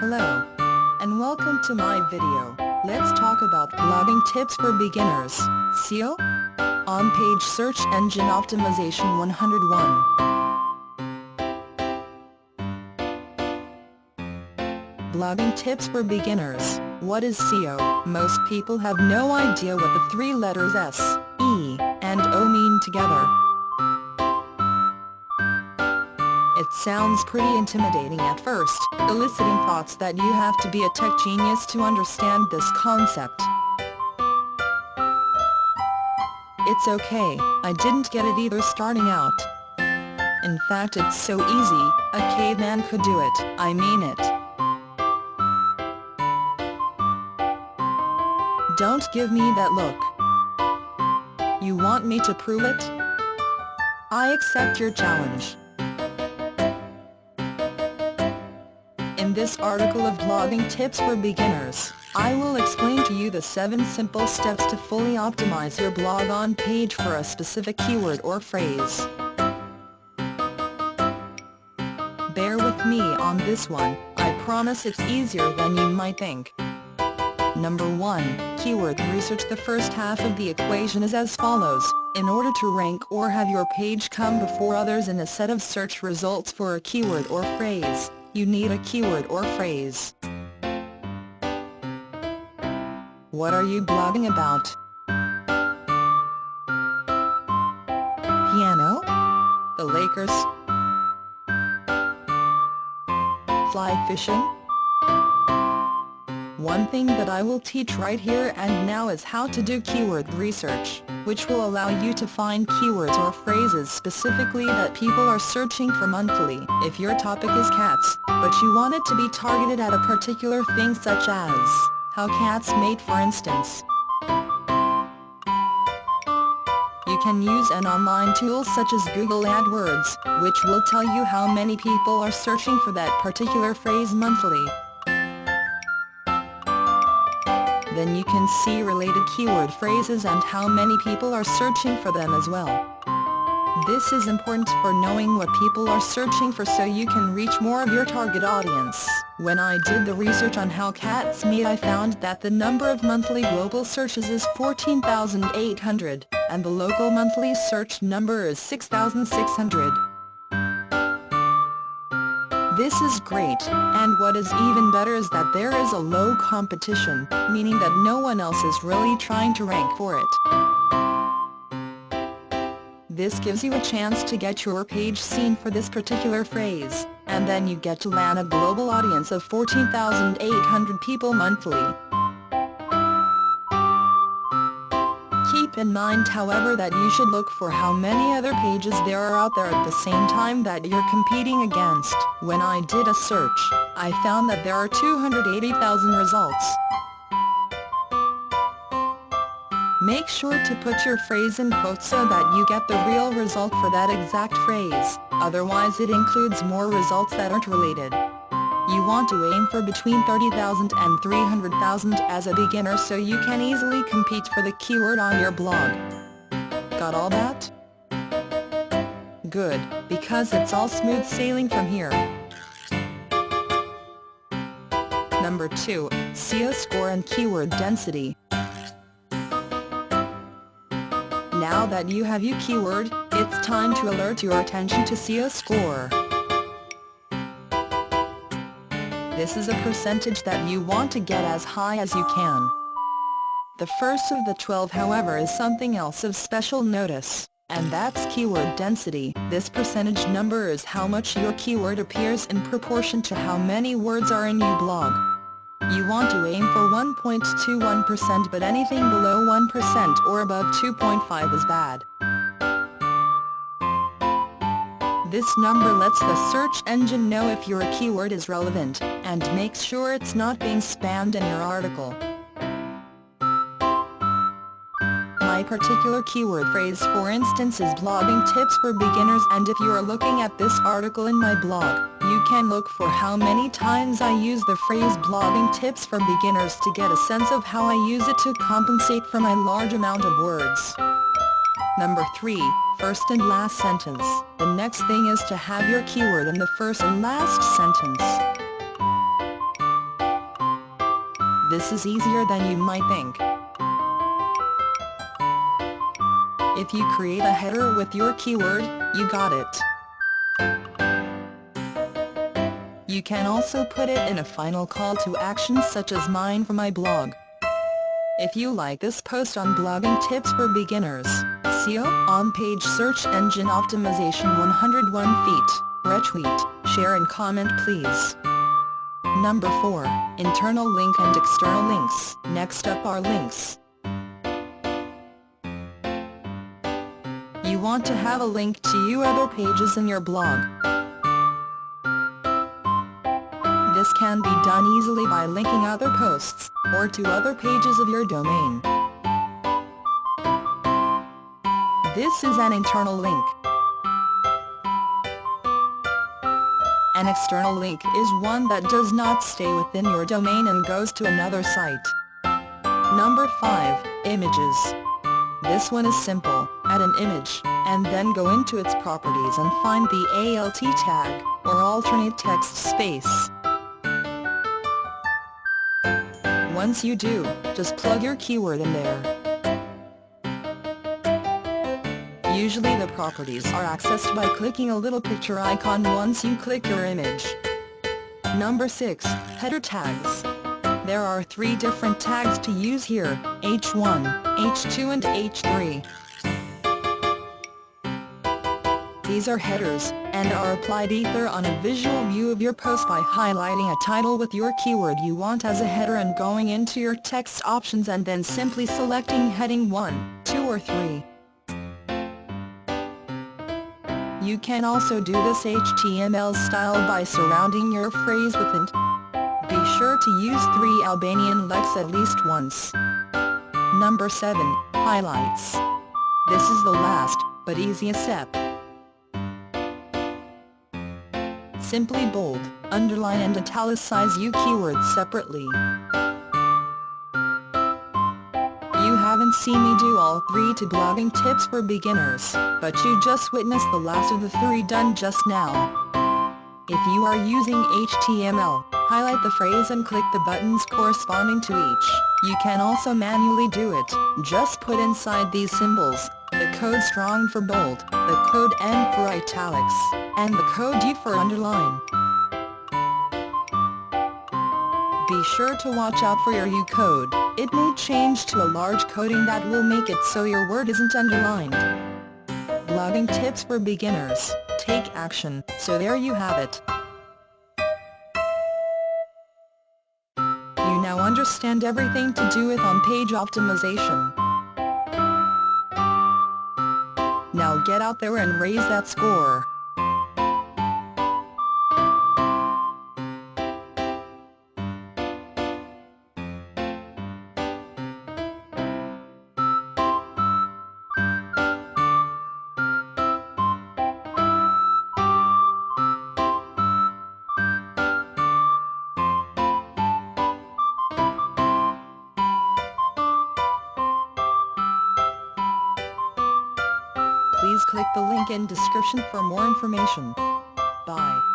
Hello, and welcome to my video. Let's talk about blogging tips for beginners, SEO? On-page search engine optimization 101. Blogging tips for beginners. What is SEO? Most people have no idea what the three letters S, E, and O mean together. It sounds pretty intimidating at first, eliciting thoughts that you have to be a tech genius to understand this concept. It's okay, I didn't get it either starting out. In fact, it's so easy, a caveman could do it, I mean it. Don't give me that look. You want me to prove it? I accept your challenge. In this article of blogging tips for beginners, I will explain to you the 7 simple steps to fully optimize your blog on page for a specific keyword or phrase. Bear with me on this one, I promise it's easier than you might think. Number 1. Keyword research. The first half of the equation is as follows. In order to rank or have your page come before others in a set of search results for a keyword or phrase, you need a keyword or phrase. What are you blogging about? Piano? The Lakers? Fly fishing? One thing that I will teach right here and now is how to do keyword research, which will allow you to find keywords or phrases specifically that people are searching for monthly. If your topic is cats, but you want it to be targeted at a particular thing such as how cats mate for instance, you can use an online tool such as Google AdWords, which will tell you how many people are searching for that particular phrase monthly. Then you can see related keyword phrases and how many people are searching for them as well. This is important for knowing what people are searching for so you can reach more of your target audience. When I did the research on how cats mate, I found that the number of monthly global searches is 14,800, and the local monthly search number is 6,600. This is great, and what is even better is that there is a low competition, meaning that no one else is really trying to rank for it. This gives you a chance to get your page seen for this particular phrase, and then you get to land a global audience of 14,800 people monthly. Keep in mind, however, that you should look for how many other pages there are out there at the same time that you're competing against. When I did a search, I found that there are 280,000 results. Make sure to put your phrase in quotes so that you get the real result for that exact phrase, otherwise it includes more results that aren't related. You want to aim for between 30,000 and 300,000 as a beginner so you can easily compete for the keyword on your blog. Got all that? Good, because it's all smooth sailing from here. Number 2. SEO score and keyword density. Now that you have your keyword, it's time to alert your attention to SEO score. This is a percentage that you want to get as high as you can. The first of the 12, however, is something else of special notice, and that's keyword density. This percentage number is how much your keyword appears in proportion to how many words are in your blog. You want to aim for 1.21%, but anything below 1% or above 2.5 is bad. This number lets the search engine know if your keyword is relevant, and makes sure it's not being spammed in your article. My particular keyword phrase, for instance, is blogging tips for beginners, and if you are looking at this article in my blog, you can look for how many times I use the phrase blogging tips for beginners to get a sense of how I use it to compensate for my large amount of words. Number 3. First and last sentence. The next thing is to have your keyword in the first and last sentence. This is easier than you might think. If you create a header with your keyword, you got it. You can also put it in a final call to action such as mine for my blog. If you like this post on blogging tips for beginners, SEO, on-page search engine optimization 101 feet, retweet, share and comment please. Number 4, internal link and external links. Next up are links. You want to have a link to your other pages in your blog. This can be done easily by linking other posts, or to other pages of your domain. This is an internal link. An external link is one that does not stay within your domain and goes to another site. Number 5, images. This one is simple. Add an image, and then go into its properties and find the alt tag, or alternate text space. Once you do, just plug your keyword in there. Usually the properties are accessed by clicking a little picture icon once you click your image. Number 6, header tags. There are 3 different tags to use here, H1, H2 and H3. These are headers, and are applied either on a visual view of your post by highlighting a title with your keyword you want as a header and going into your text options and then simply selecting heading 1, 2 or 3. You can also do this HTML style by surrounding your phrase with int. Be sure to use 3 Albanian lex at least once. Number 7, highlights. This is the last, but easiest step. Simply bold, underline and italicize your keywords separately. You haven't seen me do all 3 to blogging tips for beginners, but you just witnessed the last of the 3 done just now. If you are using HTML, highlight the phrase and click the buttons corresponding to each. You can also manually do it. Just put inside these symbols the code strong for bold, the code N for italics, and the code U for underline. Be sure to watch out for your U code. It may change to a large coding that will make it so your word isn't underlined. Blogging tips for beginners. Take action. So there you have it. You now understand everything to do with on-page optimization. Now get out there and raise that score. Please click the link in description for more information. Bye.